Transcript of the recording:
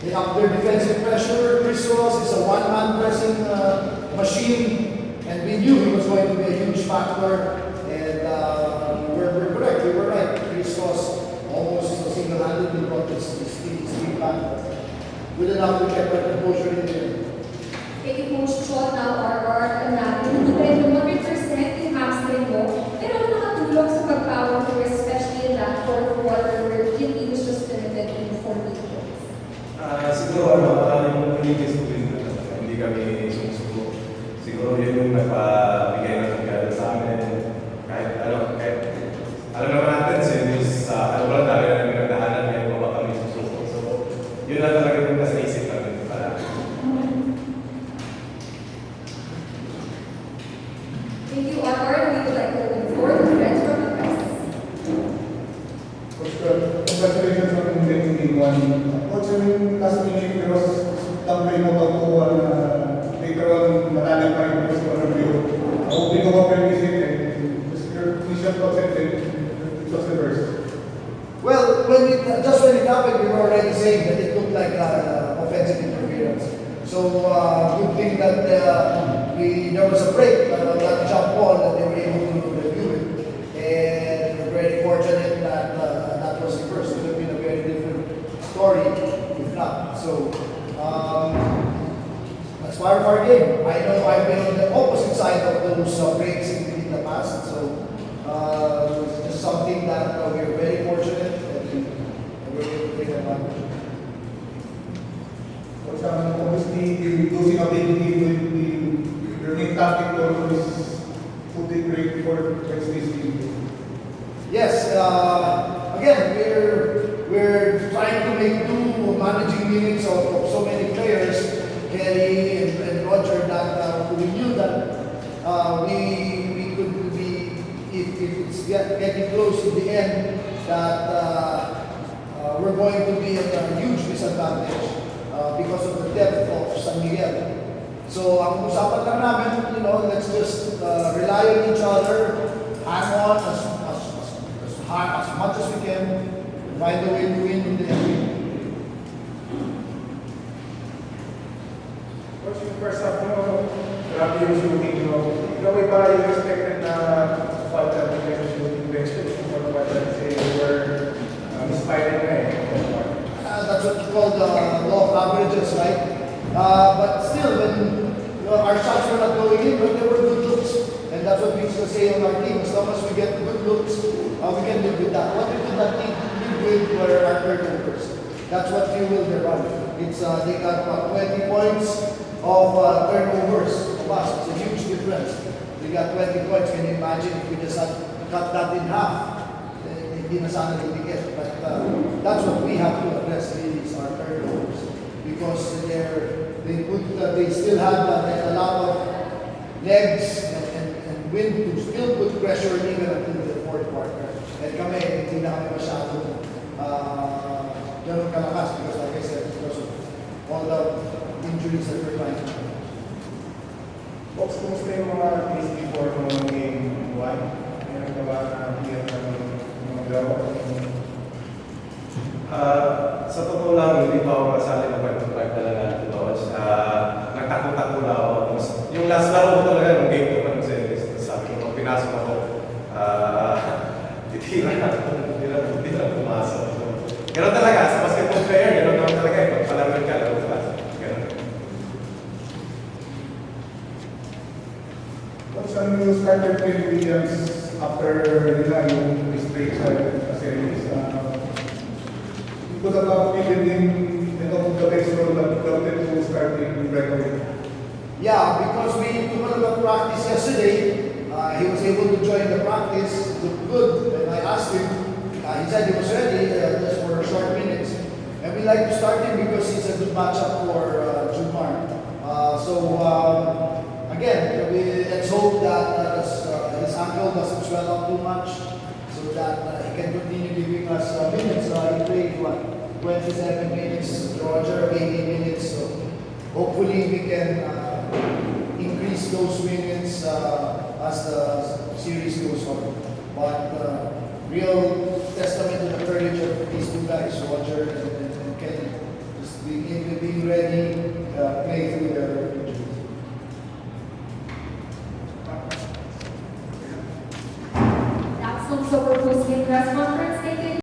They up their defensive pressure. Chris Ross is a one-man pressing machine, and we knew he was going to be a huge factor. And we're correct. We were right. Chris Ross almost single-handedly brought his team back. Good enough to keep our composure in there. Thank you, Coach Chot. Now, our natin, hindi pa rin 100% yung hamstring mo, pero nakatulong sa pag-power through, especially in that fourth quarter where he was just limited in 40 points. Siguro, yung pinigis-pulin na hindi kami sumusuko. Siguro yun yung nagpabigay ng pagkada sa amin. Kahit alam naman natin, since wala tayo na nagdaanan, ngayon pa ba kami susuko. So, yun lang talaga yung nasa isip namin para. Thank you, Arthur. We would like to open the floor to friends from the press. Coach, congratulations on getting the one. Coach, yung last minute, there was some kind of pagkuha na later on matalag pa yung first one review. Hoping ko ma-permit it and we shot thoughts and it was the first. Well, when it happened, we were already saying that it looked like offensive interference. So, good thing that there was a break on that jump ball that they were able to review it. And we're very fortunate that that was reversed. It would have been a very different story if not. So, that's part of our game. I know I've been on the opposite side of those breaks in the past. So, it's just something that we're very fortunate that we were able to take advantage of. Coach, obviously, losing ability will be your main tactic to always put it great for Wednesday's team. Yes, again, we're trying to make do managing minutes of so many players, Kelly and Roger, that we knew that we could be, if it's getting close to the end, that we're going to be at a huge disadvantage because of the depth of San Miguel. So, ang usapan lang namin, let's just rely on each other, hang on as much as we can, find a way to win in the end. Coach, yung first half mo, grabe yung shooting mo. Ikaw ba yung expected na fall ka because of shooting bench to what say you were misfiring na eh? That's what you call the law of averages, right? But still, when our shots were not going in, but there were good looks. And that's what we used to say on our team. As long as we get good looks, we can live with that. What we did not live with were our turnovers. That's what fueled their run. It's they got 20 points of turnovers of us. It's a huge difference. We got 20 points. Can you imagine if we just had cut that in half? Hindi na sana nabigyan. But that's what we have to address really is our turnovers. Because they still had a lot of legs and wind to still put pressure even until the fourth quarter. And kami, hindi na kami masyado ganun kalakas because like I said, because of all the injuries that we're trying to do. Folks, kumusta yung mga days before ng game 1? May nagawa na clear ng mga laro? Sa totoo lang, hindi pa ako kasali ng pag-contract talaga natin doon. Nagtakbo-takbo na ako. Yung last laro ko talaga, yung game 2 pa ng series. Sabi ko, pag pinasok ako, hindi na pumasok. Ganoon talaga, sa basketball player, ganoon naman talaga. Pag palaman ka, laro ka. Ganoon. Saan you started with Williams after nila yung break sa series? You could have given him the best role that wanted to start in right away. Yeah, because we took a lot of practice yesterday. He was able to join the practice, looked good, and I asked him. He said he was ready just for short minutes. And we like to start him because he's a good matchup for Jumar. Again, let's hope that his ankle doesn't swell up too much so that he can continue giving us minutes. He played 27 minutes, Roger 18 minutes. So hopefully we can increase those minutes as the series goes on. But real testament to the courage of these two guys, Roger and Kenny. So we're posting a press conference. Thank you.